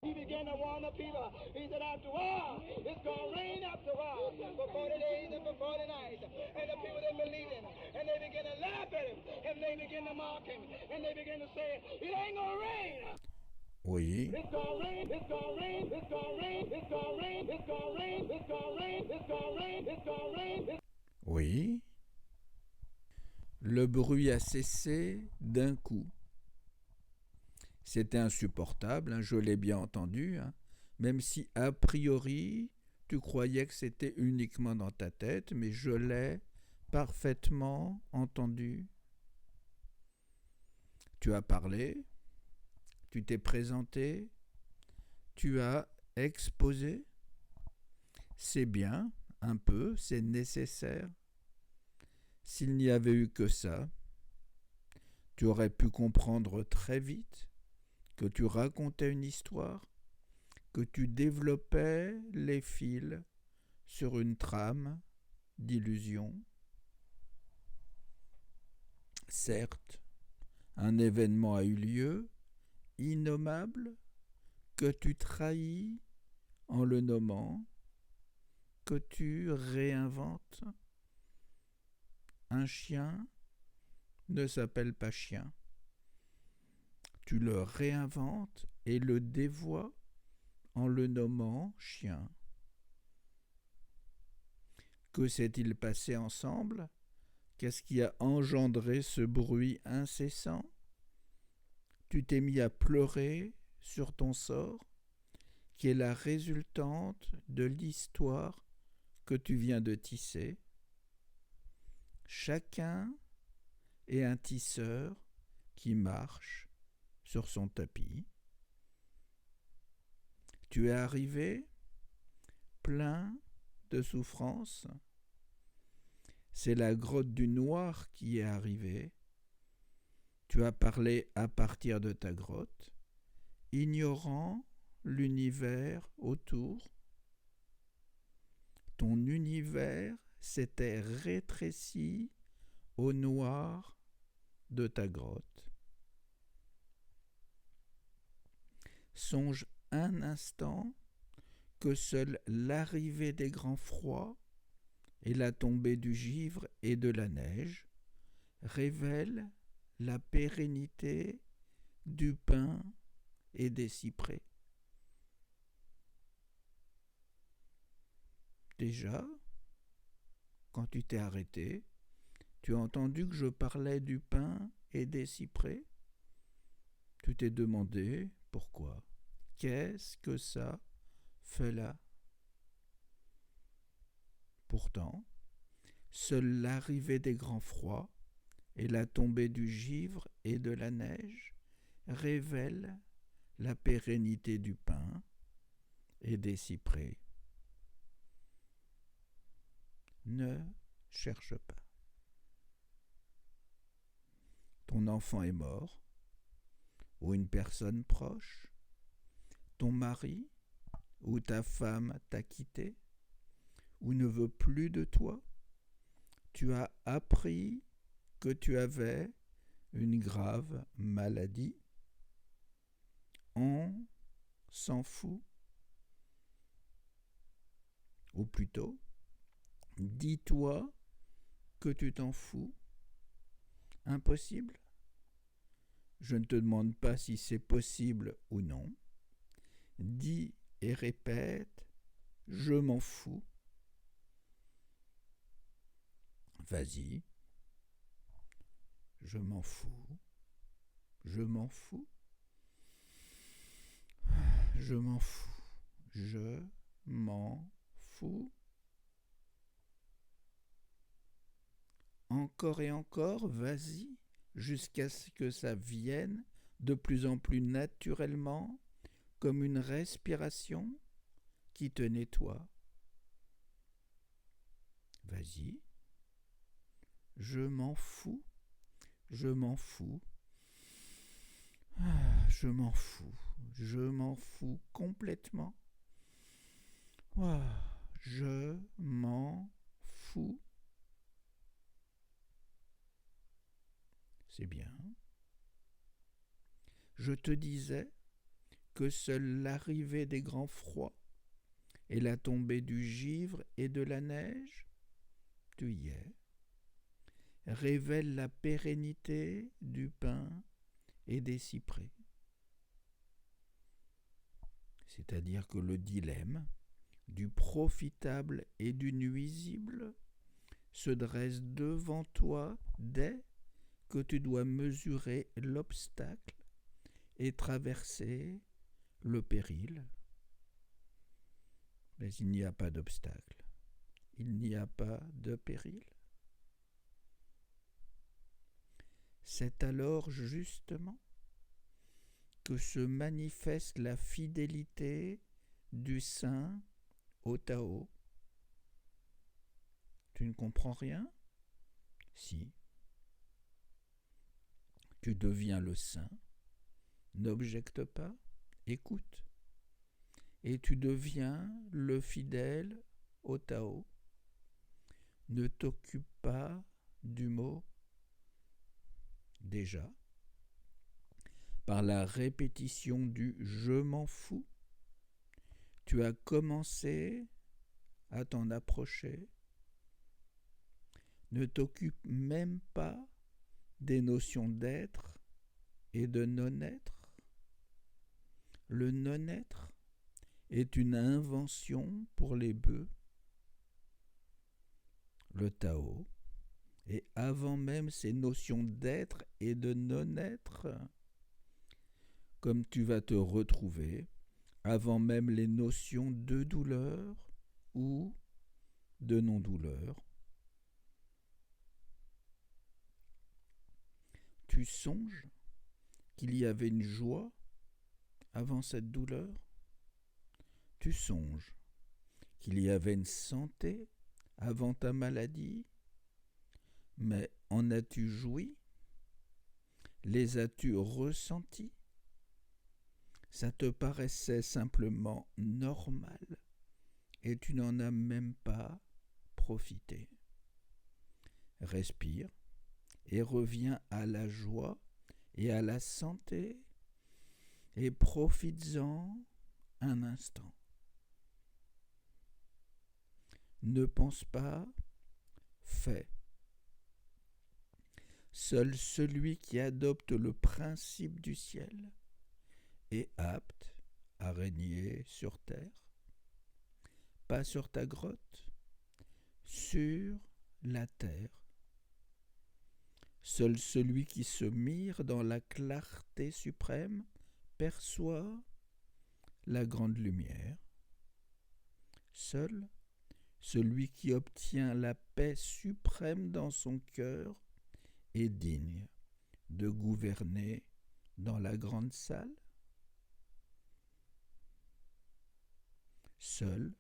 He began to warn the people. He said, after a while, it's going to rain after a while. For 40 days and for 40 nights. And the people didn't believe him. And they began to laugh at him. And they began to mock him. And they began to say, it ain't going to rain. Oui. It's going to rain. It's going to rain. It's going to rain. It's going to rain. It's going to rain. It's going to rain. It's going to rain. It's going to rain. Oui. Le bruit a cessé d'un coup. C'était insupportable, hein, je l'ai bien entendu, hein, même si a priori tu croyais que c'était uniquement dans ta tête, mais je l'ai parfaitement entendu. Tu as parlé, tu t'es présenté, tu as exposé. C'est bien, un peu, c'est nécessaire. S'il n'y avait eu que ça, tu aurais pu comprendre très vite que tu racontais une histoire, que tu développais les fils sur une trame d'illusion. Certes, un événement a eu lieu, innommable, que tu trahis en le nommant, que tu réinventes. Un chien ne s'appelle pas chien. Tu le réinventes et le dévoies en le nommant chien. Que s'est-il passé ensemble? Qu'est-ce qui a engendré ce bruit incessant? Tu t'es mis à pleurer sur ton sort, qui est la résultante de l'histoire que tu viens de tisser. Chacun est un tisseur qui marche sur son tapis. Tu es arrivé plein de souffrance. C'est la grotte du noir qui est arrivée. Tu as parlé à partir de ta grotte, ignorant l'univers autour. Ton univers s'était rétréci au noir de ta grotte. Songe un instant que seule l'arrivée des grands froids et la tombée du givre et de la neige révèlent la pérennité du pin et des cyprès. Déjà, quand tu t'es arrêté, tu as entendu que je parlais du pin et des cyprès. Tu t'es demandé pourquoi. Qu'est-ce que ça fait là? Pourtant, seule l'arrivée des grands froids et la tombée du givre et de la neige révèlent la pérennité du pin et des cyprès. Ne cherche pas. Ton enfant est mort, ou une personne proche, ton mari ou ta femme t'a quitté, ou ne veut plus de toi. Tu as appris que tu avais une grave maladie. On s'en fout. Ou plutôt, dis-toi que tu t'en fous. Impossible? Je ne te demande pas si c'est possible ou non. Dis et répète, je m'en fous. Vas-y. Je m'en fous. Je m'en fous. Je m'en fous. Je m'en fous. Encore et encore, vas-y, jusqu'à ce que ça vienne de plus en plus naturellement, comme une respiration qui te nettoie. Vas-y. Je m'en fous. Je m'en fous. Je m'en fous. Je m'en fous complètement. Je m'en fous. C'est bien. Je te disais que seule l'arrivée des grands froids et la tombée du givre et de la neige, tu y es, révèle la pérennité du pin et des cyprès. C'est-à-dire que le dilemme du profitable et du nuisible se dresse devant toi dès que tu dois mesurer l'obstacle et traverser le péril. Mais il n'y a pas d'obstacle, il n'y a pas de péril. C'est alors justement que se manifeste la fidélité du saint au Tao. Tu ne comprends rien? Si. Tu deviens le saint, n'objecte pas, écoute. Et tu deviens le fidèle au Tao. Ne t'occupe pas du mot déjà. Par la répétition du « je m'en fous », tu as commencé à t'en approcher. Ne t'occupe même pas des notions d'être et de non-être. Le non-être est une invention pour les bœufs. Le Tao est avant même ces notions d'être et de non-être, comme tu vas te retrouver avant même les notions de douleur ou de non-douleur. Tu songes qu'il y avait une joie avant cette douleur? Tu songes qu'il y avait une santé avant ta maladie? Mais en as-tu joui? Les as-tu ressentis? Ça te paraissait simplement normal et tu n'en as même pas profité. Respire et reviens à la joie et à la santé et profites-en un instant. Ne pense pas, fais. Seul celui qui adopte le principe du ciel est apte à régner sur terre, pas sur ta grotte, sur la terre. Seul celui qui se mire dans la clarté suprême perçoit la grande lumière. Seul celui qui obtient la paix suprême dans son cœur est digne de gouverner dans la grande salle. Seul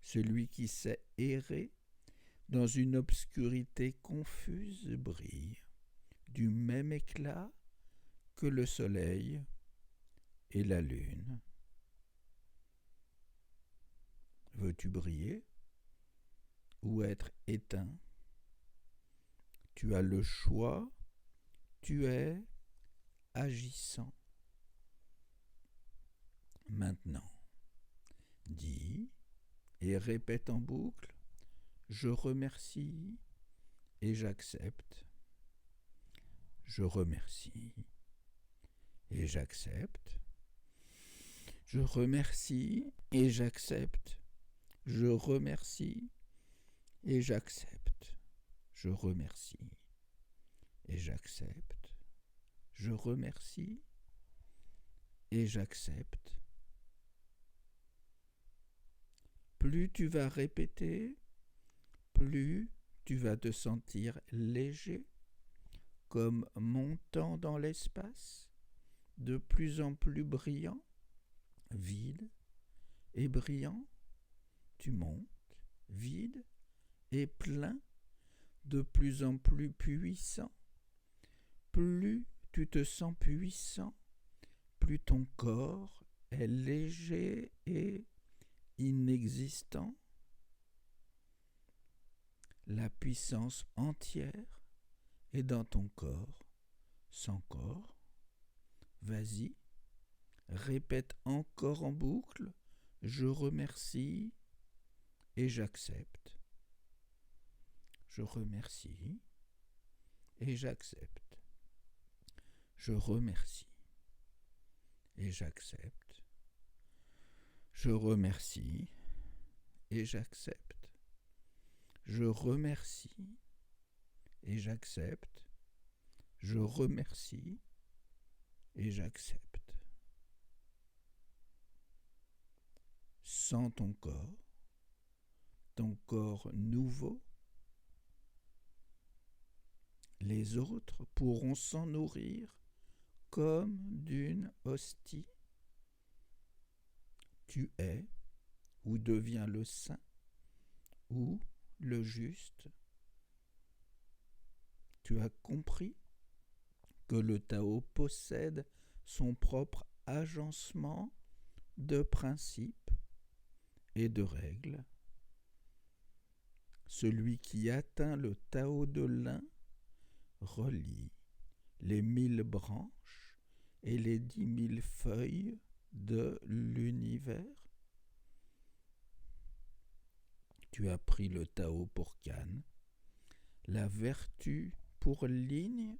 celui qui sait errer dans une obscurité confuse brille du même éclat que le soleil et la lune. Veux-tu briller ou être éteint? Tu as le choix, tu es agissant. Maintenant, dis et répète en boucle: je remercie et j'accepte. Je remercie et j'accepte. Je remercie et j'accepte. Je remercie et j'accepte. Je remercie et j'accepte. Je remercie et j'accepte. Plus tu vas répéter, plus tu vas te sentir léger, comme montant dans l'espace, de plus en plus brillant, vide et brillant. Tu montes, vide et plein, de plus en plus puissant. Plus tu te sens puissant, plus ton corps est léger et inexistant. La puissance entière est dans ton corps, sans corps. Vas-y, Répète encore en boucle, je remercie et j'accepte. Je remercie et j'accepte. Je remercie et j'accepte. Je remercie et j'accepte. Je remercie et j'accepte. Je remercie et j'accepte. Sens ton corps nouveau. Les autres pourront s'en nourrir comme d'une hostie. Tu es ou deviens le saint ou le juste. Tu as compris que le Tao possède son propre agencement de principes et de règles. Celui qui atteint le Tao de l'un relie les 1000 branches et les 10 000 feuilles de l'univers. Tu as pris le Tao pour canne, la vertu pour ligne,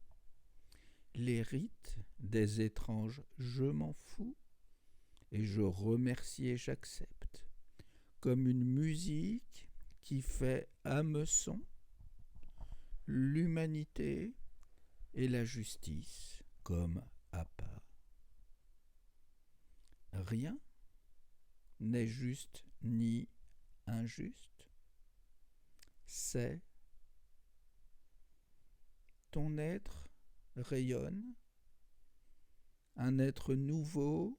les rites des étranges je m'en fous, et je remercie et j'accepte, comme une musique qui fait hameçon, l'humanité et la justice comme appât. Rien n'est juste ni injuste, c'est ton être rayonne, un être nouveau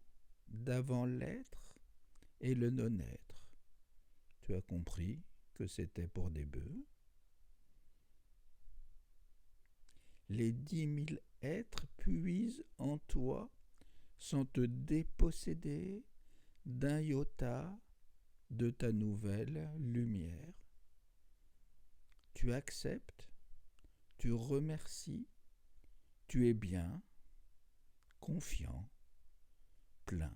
d'avant l'être et le non-être. Tu as compris que c'était pour des bœufs. Les 10 000 êtres puisent en toi sans te déposséder d'un iota de ta nouvelle lumière. Tu acceptes, tu remercies, tu es bien, confiant, plein.